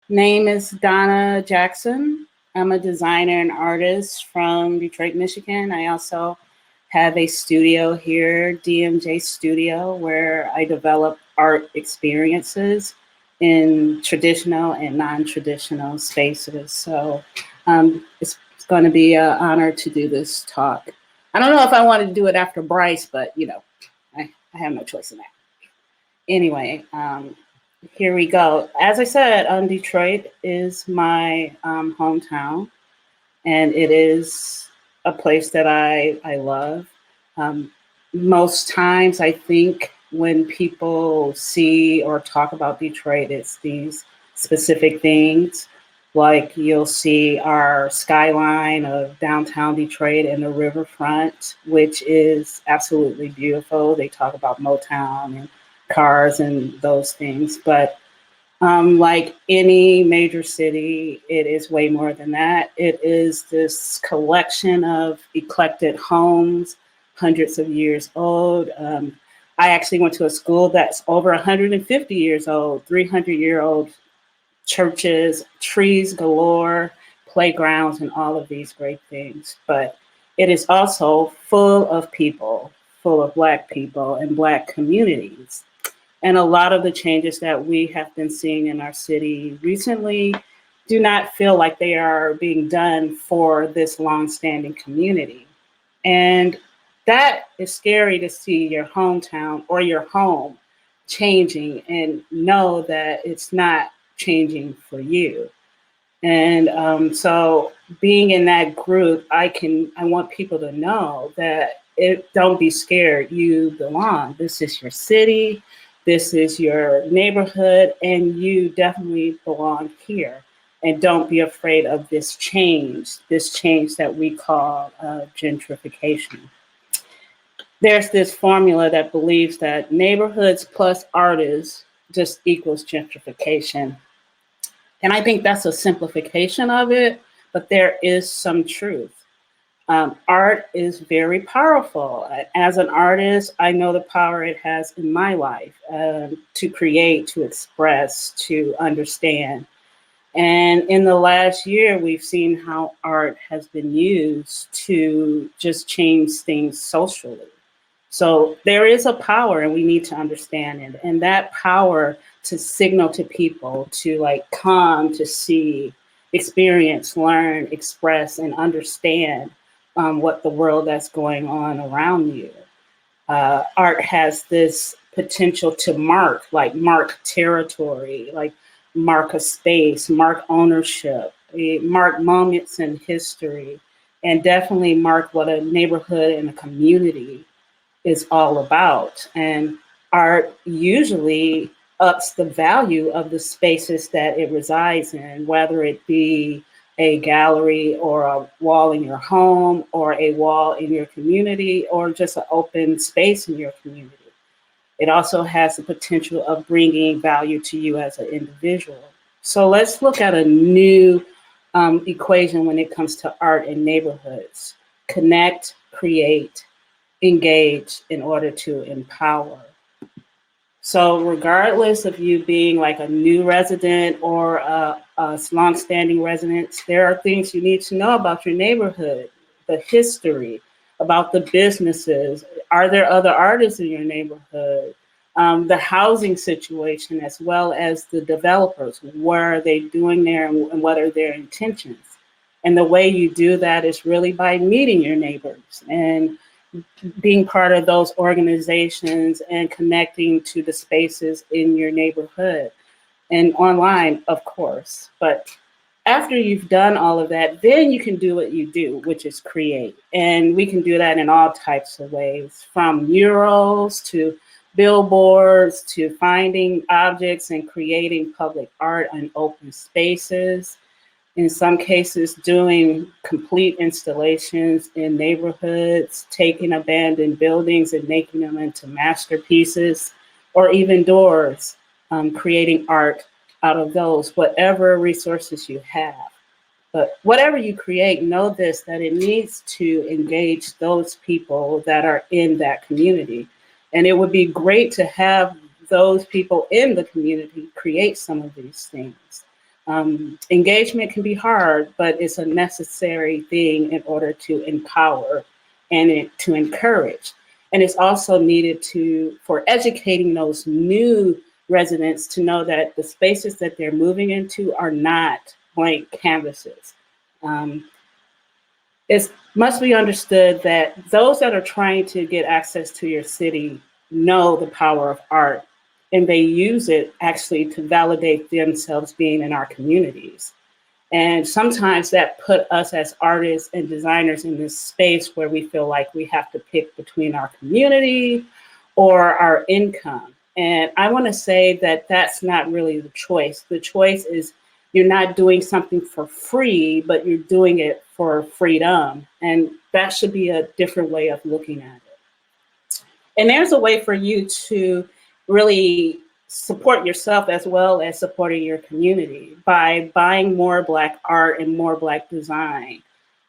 Name is Donna Jackson. I'm a designer and artist from Detroit, Michigan. I also have a studio here, DMJ Studio, where I develop art experiences in traditional and non-traditional spaces. So it's going to be an honor to do this talk. I don't know if I want to do it after Bryce, but I have no choice in that. Anyway, here we go. As I said, Detroit is my hometown, and it is a place that I love. Um, Most times, I think when people see or talk about Detroit, it's these specific things. Like you'll see our skyline of downtown Detroit and the riverfront, which is absolutely beautiful. They talk about Motown and cars and those things, but like any major city, it is way more than that. It is this collection of eclectic homes, hundreds of years old. I actually went to a school that's over 150 years old, 300-year-old churches, trees galore, playgrounds, and all of these great things. But it is also full of people, full of Black people and Black communities. And a lot of the changes that we have been seeing in our city recently do not feel like they are being done for this longstanding community. And that is scary to see your hometown or your home changing and know that it's not changing for you. And so being in that group, I want people to know that don't be scared. You belong. This is your city. This is your neighborhood, and you definitely belong here. And don't be afraid of this change that we call gentrification. There's this formula that believes that neighborhoods plus artists just equals gentrification. And I think that's a simplification of it, but there is some truth. Art is very powerful. As an artist, I know the power it has in my life to create, to express, to understand. And in the last year, we've seen how art has been used to just change things socially. So there is a power, and we need to understand it. And that power to signal to people to like come to see, experience, learn, express, and understand what the world that's going on around you. Art has this potential to mark territory, like mark a space, mark ownership, mark moments in history, and definitely mark what a neighborhood and a community is all about. And art usually ups the value of the spaces that it resides in, whether it be a gallery or a wall in your home or a wall in your community or just an open space in your community. It also has the potential of bringing value to you as an individual. So let's look at a new equation when it comes to art in neighborhoods. Connect, create, engage in order to empower. So regardless of you being like a new resident or a longstanding resident, there are things you need to know about your neighborhood, the history, about the businesses. Are there other artists in your neighborhood? The housing situation, as well as the developers. What are they doing there and what are their intentions? And the way you do that is really by meeting your neighbors and being part of those organizations and connecting to the spaces in your neighborhood and online, of course. But after you've done all of that, then you can do what you do, which is create. And we can do that in all types of ways, from murals to billboards to finding objects and creating public art in open spaces. In some cases, doing complete installations in neighborhoods, taking abandoned buildings and making them into masterpieces, or even doors, creating art out of those, whatever resources you have. But whatever you create, know this, that it needs to engage those people that are in that community. And it would be great to have those people in the community create some of these things. Engagement can be hard, but it's a necessary thing in order to empower and to encourage. And it's also needed for educating those new residents to know that the spaces that they're moving into are not blank canvases. Um, it must be understood that those that are trying to get access to your city know the power of art, and they use it actually to validate themselves being in our communities. And sometimes that put us as artists and designers in this space where we feel like we have to pick between our community or our income. And I want to say that that's not really the choice. The choice is you're not doing something for free, but you're doing it for freedom. And that should be a different way of looking at it. And there's a way for you to really support yourself as well as supporting your community by buying more Black art and more Black design,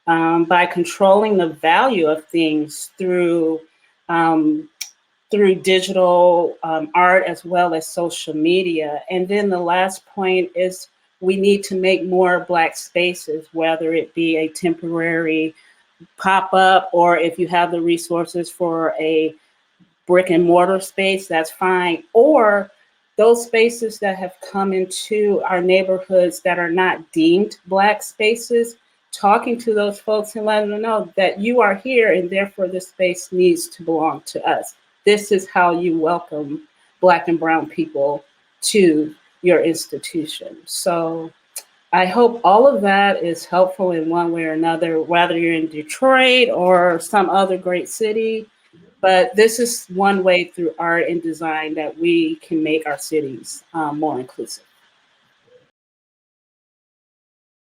by controlling the value of things through digital art as well as social media. And then the last point is we need to make more Black spaces, whether it be a temporary pop-up or if you have the resources for a brick and mortar space, that's fine. Or those spaces that have come into our neighborhoods that are not deemed Black spaces, talking to those folks and letting them know that you are here and therefore this space needs to belong to us. This is how you welcome Black and brown people to your institution. So I hope all of that is helpful in one way or another, whether you're in Detroit or some other great city. But this is one way through art and design that we can make our cities more inclusive.